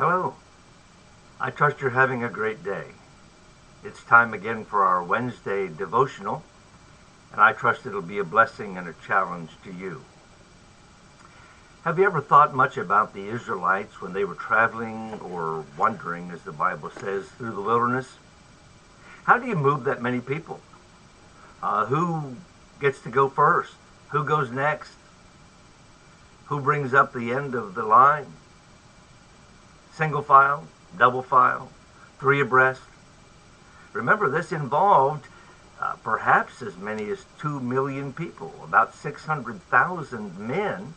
Hello. I trust you're having a great day. It's time again for our Wednesday devotional, and I trust it'll be a blessing and a challenge to you. Have you ever thought much about the Israelites when they were traveling or wandering, as the Bible says, through the wilderness? How do you move that many people? Who gets to go first? Who goes next? Who brings up the end of the line? Single file, double file, three abreast. Remember, this involved perhaps as many as 2 million people, about 600,000 men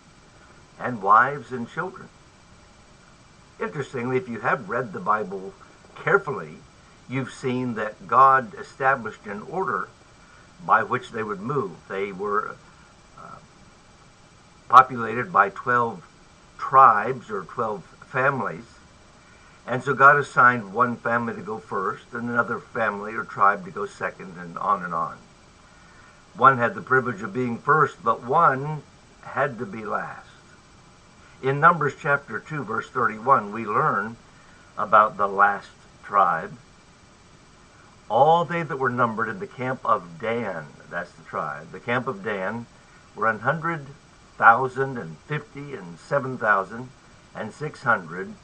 and wives and children. Interestingly, if you have read the Bible carefully, you've seen that God established an order by which they would move. They were populated by 12 tribes or 12 families. And so God assigned one family to go first, and another family or tribe to go second, and on and on. One had the privilege of being first, but one had to be last. In Numbers chapter 2, verse 31, we learn about the last tribe. All they that were numbered in the camp of Dan, that's the tribe, the camp of Dan, were 100,000 and 50 and 7,600.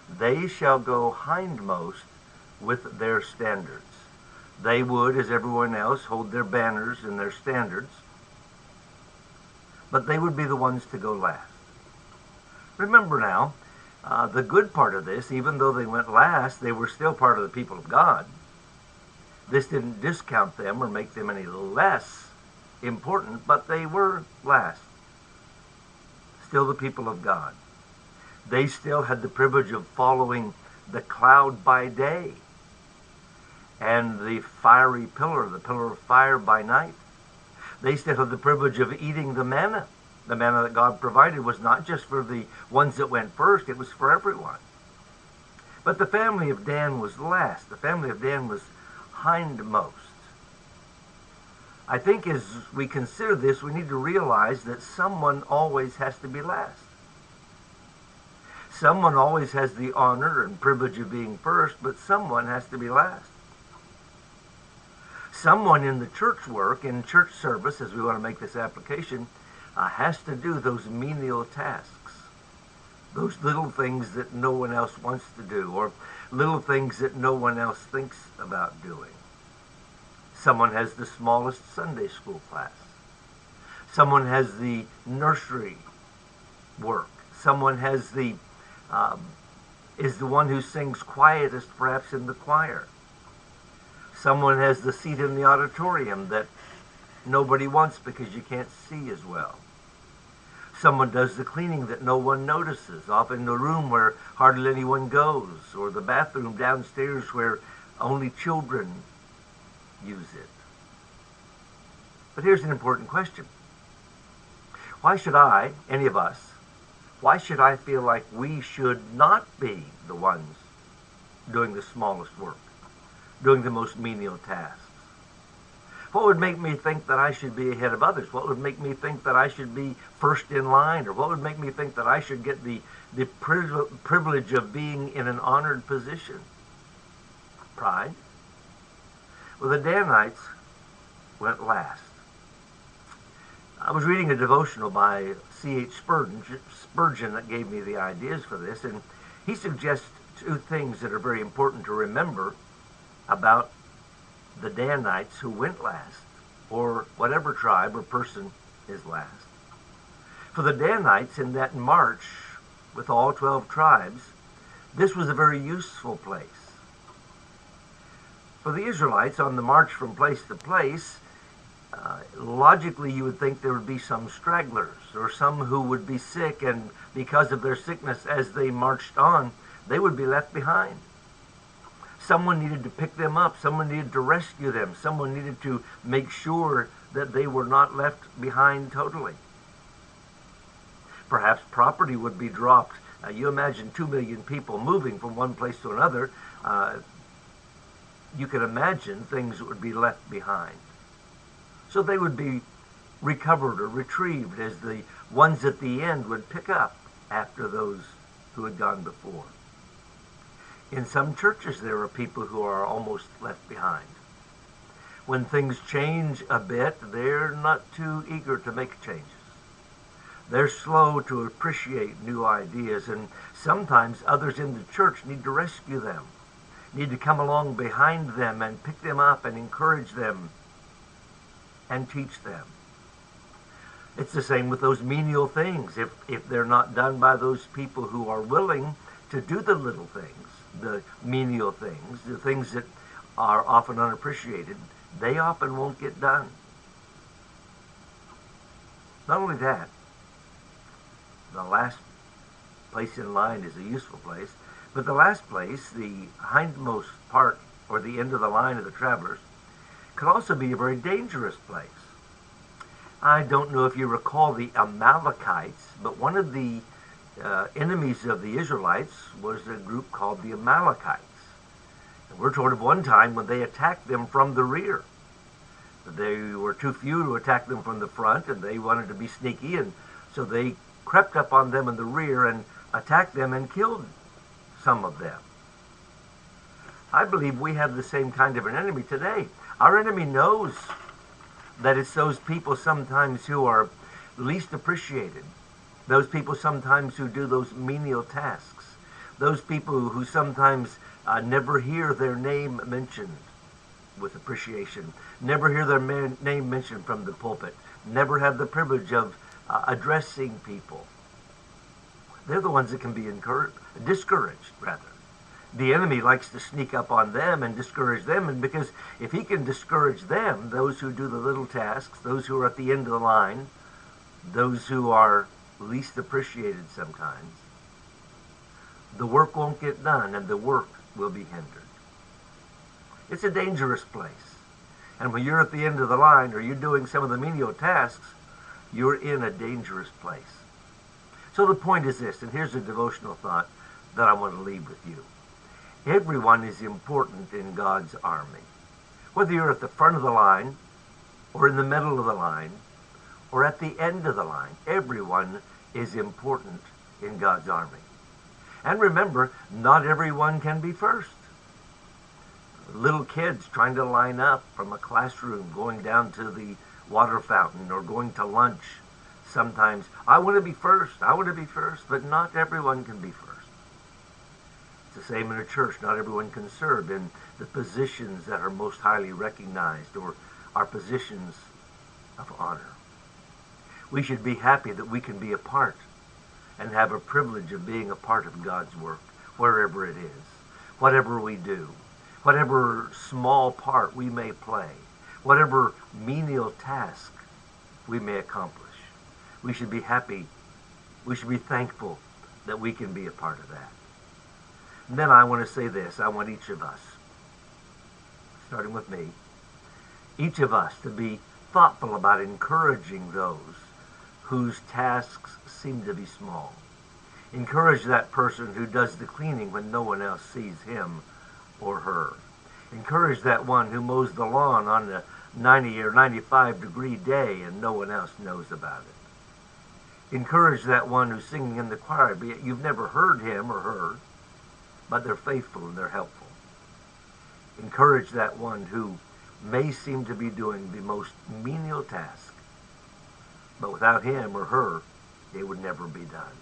They shall go hindmost with their standards. They would, as everyone else, hold their banners and their standards, but they would be the ones to go last. Remember now, the good part of this, even though they went last, they were still part of the people of God. This didn't discount them or make them any less important, but they were last. Still the people of God. They still had the privilege of following the cloud by day and the fiery pillar, the pillar of fire by night. They still had the privilege of eating the manna. The manna that God provided was not just for the ones that went first, it was for everyone. But the family of Dan was last. The family of Dan was hindmost. I think as we consider this, we need to realize that someone always has to be last. Someone always has the honor and privilege of being first, but someone has to be last. Someone in the church work, in church service, as we want to make this application, has to do those menial tasks, those little things that no one else wants to do, or little things that no one else thinks about doing. Someone has the smallest Sunday school class. Someone has the nursery work. Someone has is the one who sings quietest perhaps in the choir. Someone has the seat in the auditorium that nobody wants because you can't see as well. Someone does the cleaning that no one notices, often in the room where hardly anyone goes, or the bathroom downstairs where only children use it. But here's an important question. Why should any of us, why should I feel like we should not be the ones doing the smallest work, doing the most menial tasks? What would make me think that I should be ahead of others? What would make me think that I should be first in line? Or what would make me think that I should get the privilege of being in an honored position? Pride? Well, the Danites went last. I was reading a devotional by C.H. Spurgeon that gave me the ideas for this, and he suggests two things that are very important to remember about the Danites who went last, or whatever tribe or person is last. For the Danites, in that march with all 12 tribes, this was a very useful place. For the Israelites, on the march from place to place, logically you would think there would be some stragglers or some who would be sick, and because of their sickness as they marched on, they would be left behind. Someone needed to pick them up, someone needed to rescue them, someone needed to make sure that they were not left behind totally. Perhaps property would be dropped. You imagine 2 million people moving from one place to another. You can imagine things that would be left behind. So they would be recovered or retrieved as the ones at the end would pick up after those who had gone before. In some churches, there are people who are almost left behind. When things change a bit, they're not too eager to make changes. They're slow to appreciate new ideas, and sometimes others in the church need to rescue them, need to come along behind them and pick them up and encourage them and teach them. It's the same with those menial things. If they're not done by those people who are willing to do the little things, the menial things, the things that are often unappreciated, they often won't get done. Not only that, the last place in line is a useful place, but the last place, the hindmost part or the end of the line of the travelers, could also be a very dangerous place. I don't know if you recall the Amalekites, but one of the enemies of the Israelites was a group called the Amalekites. And we're told of one time when they attacked them from the rear. They were too few to attack them from the front, and they wanted to be sneaky, and so they crept up on them in the rear and attacked them and killed some of them. I believe we have the same kind of an enemy today. Our enemy knows that it's those people sometimes who are least appreciated, those people sometimes who do those menial tasks, those people who sometimes never hear their name mentioned with appreciation, never hear their name mentioned from the pulpit, never have the privilege of addressing people. They're the ones that can be discouraged, rather. The enemy likes to sneak up on them and discourage them, and because if he can discourage them, those who do the little tasks, those who are at the end of the line, those who are least appreciated sometimes, the work won't get done and the work will be hindered. It's a dangerous place. And when you're at the end of the line or you're doing some of the menial tasks, you're in a dangerous place. So the point is this, and here's a devotional thought that I want to leave with you. Everyone is important in God's army. Whether you're at the front of the line, or in the middle of the line, or at the end of the line, everyone is important in God's army. And remember, not everyone can be first. Little kids trying to line up from a classroom, going down to the water fountain, or going to lunch. Sometimes, I want to be first, but not everyone can be first. It's the same in a church. Not everyone can serve in the positions that are most highly recognized or are positions of honor. We should be happy that we can be a part and have a privilege of being a part of God's work, wherever it is, whatever we do, whatever small part we may play, whatever menial task we may accomplish. We should be happy. We should be thankful that we can be a part of that. And then I want to say this. I want each of us, starting with me, each of us to be thoughtful about encouraging those whose tasks seem to be small. Encourage that person who does the cleaning when no one else sees him or her. Encourage that one who mows the lawn on a 90 or 95 degree day and no one else knows about it. Encourage that one who's singing in the choir, but yet you've never heard him or her, but they're faithful and they're helpful. Encourage that one who may seem to be doing the most menial task, but without him or her, it would never be done.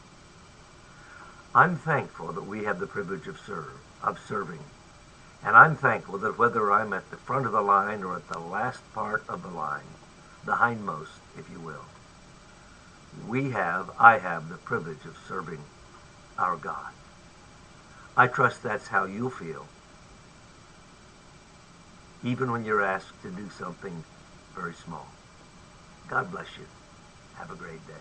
I'm thankful that we have the privilege of serving. And I'm thankful that whether I'm at the front of the line or at the last part of the line, the hindmost, if you will, I have the privilege of serving our God. I trust that's how you'll feel, even when you're asked to do something very small. God bless you. Have a great day.